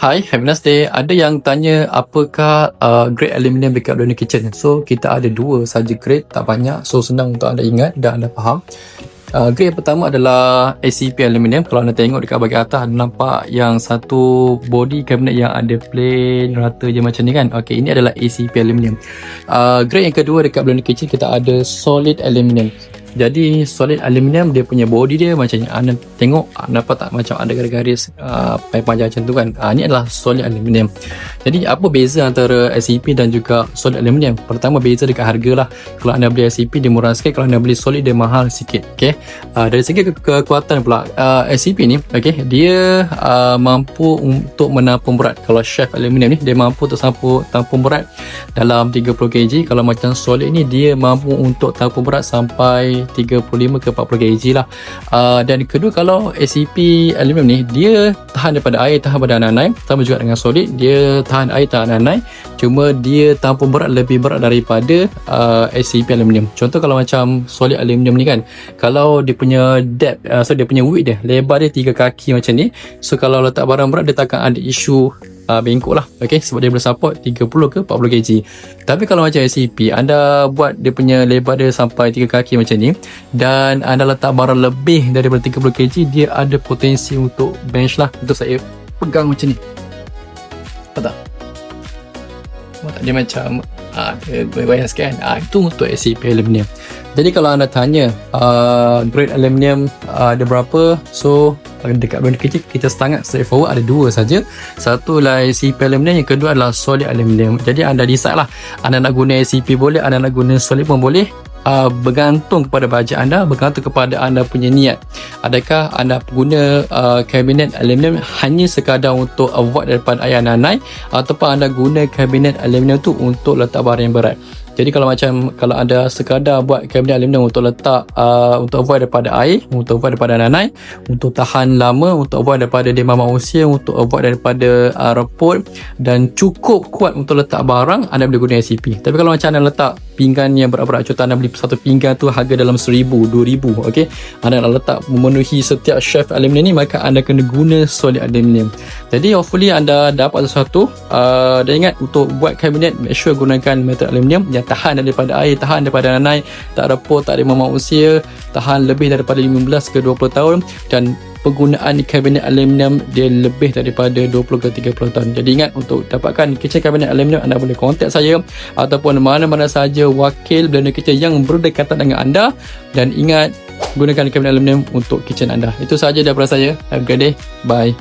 Hai, have a nice day. Ada yang tanya apakah grade aluminium dekat Blender Kitchen. So, kita ada dua saja grade, tak banyak. So, senang untuk anda ingat dan anda faham. Grade yang pertama adalah ACP aluminium. Kalau anda tengok dekat bahagian atas, anda nampak yang satu body cabinet yang ada plain rata je macam ni kan. Okey, ini adalah ACP aluminium. Grade yang kedua dekat Blender Kitchen, kita ada solid aluminium. Jadi solid aluminium, dia punya body dia macam yang anda tengok, nampak tak macam ada garis-garis panjang macam tu kan. Ini adalah solid aluminium. Jadi apa beza antara SCP dan juga solid aluminium? Pertama, beza dekat harga lah. Kalau anda beli SCP dia murah sikit, kalau anda beli solid dia mahal sikit. Okay? Dari segi kekuatan pula, SCP ni dia mampu untuk menampung berat. Kalau shaft aluminium ni dia mampu untuk tampung berat dalam 30 kg. Kalau macam solid ni dia mampu untuk tampung berat sampai 35 ke 40 kg lah. Dan kedua, kalau SCP aluminium ni dia tahan daripada air, tahan pada nanai, sama juga dengan solid, dia tahan air, tahan nanai, cuma dia tampung berat lebih berat daripada SCP aluminium. Contoh kalau macam solid aluminium ni kan, kalau dia punya depth, dia punya width dia, lebar dia 3 kaki macam ni, so kalau letak barang berat dia takkan ada isu bengkok lah, sebab dia boleh support 30 ke 40 kg. Tapi kalau macam SCP, anda buat dia punya lebar dia sampai 3 kaki macam ni, dan anda letak barang lebih daripada 30 kg, dia ada potensi untuk bench lah. Untuk saya pegang macam ni, nampak tak? Dia macam ada goyang sikit kan. Itu untuk SCP aluminium. Jadi kalau anda tanya grade aluminium ada berapa, so dekat Blender Kitchen kita sangat straightforward, ada dua saja. Satu lah SCP aluminium, yang kedua adalah solid aluminium. Jadi anda decide lah, anda nak guna SCP boleh, anda nak guna solid pun boleh. Bergantung kepada bajet anda, bergantung kepada anda punya niat. Adakah anda guna kabinet aluminium hanya sekadar untuk avoid daripada air nanai, ataupun anda guna kabinet aluminium tu untuk letak barang yang berat. Jadi kalau anda sekadar buat kabinet aluminium untuk letak untuk avoid daripada air, untuk avoid daripada nanai, untuk tahan lama, untuk avoid daripada demam usia, untuk avoid daripada reput, dan cukup kuat untuk letak barang, anda boleh guna SCP. Tapi kalau macam anda letak pinggan yang berat-berat, contoh anda beli satu pinggan tu harga dalam 1000, 2000, anda nak letak memenuhi setiap shaft aluminium ni, maka anda kena guna solid aluminium. Jadi hopefully anda dapat sesuatu. Dan ingat, untuk buat kabinet, make sure gunakan metode aluminium yang tahan daripada air, tahan daripada nanai, tak repot, tak ada mamak usia, tahan lebih daripada 15 ke 20 tahun, dan penggunaan kabinet aluminium dia lebih daripada 20 ke 30 tahun. Jadi ingat, untuk dapatkan kitchen kabinet aluminium, anda boleh kontak saya ataupun mana-mana saja wakil Blender Kitchen yang berdekatan dengan anda. Dan ingat, gunakan kabinet aluminium untuk kitchen anda. Itu sahaja daripada saya. Have a good day. Bye.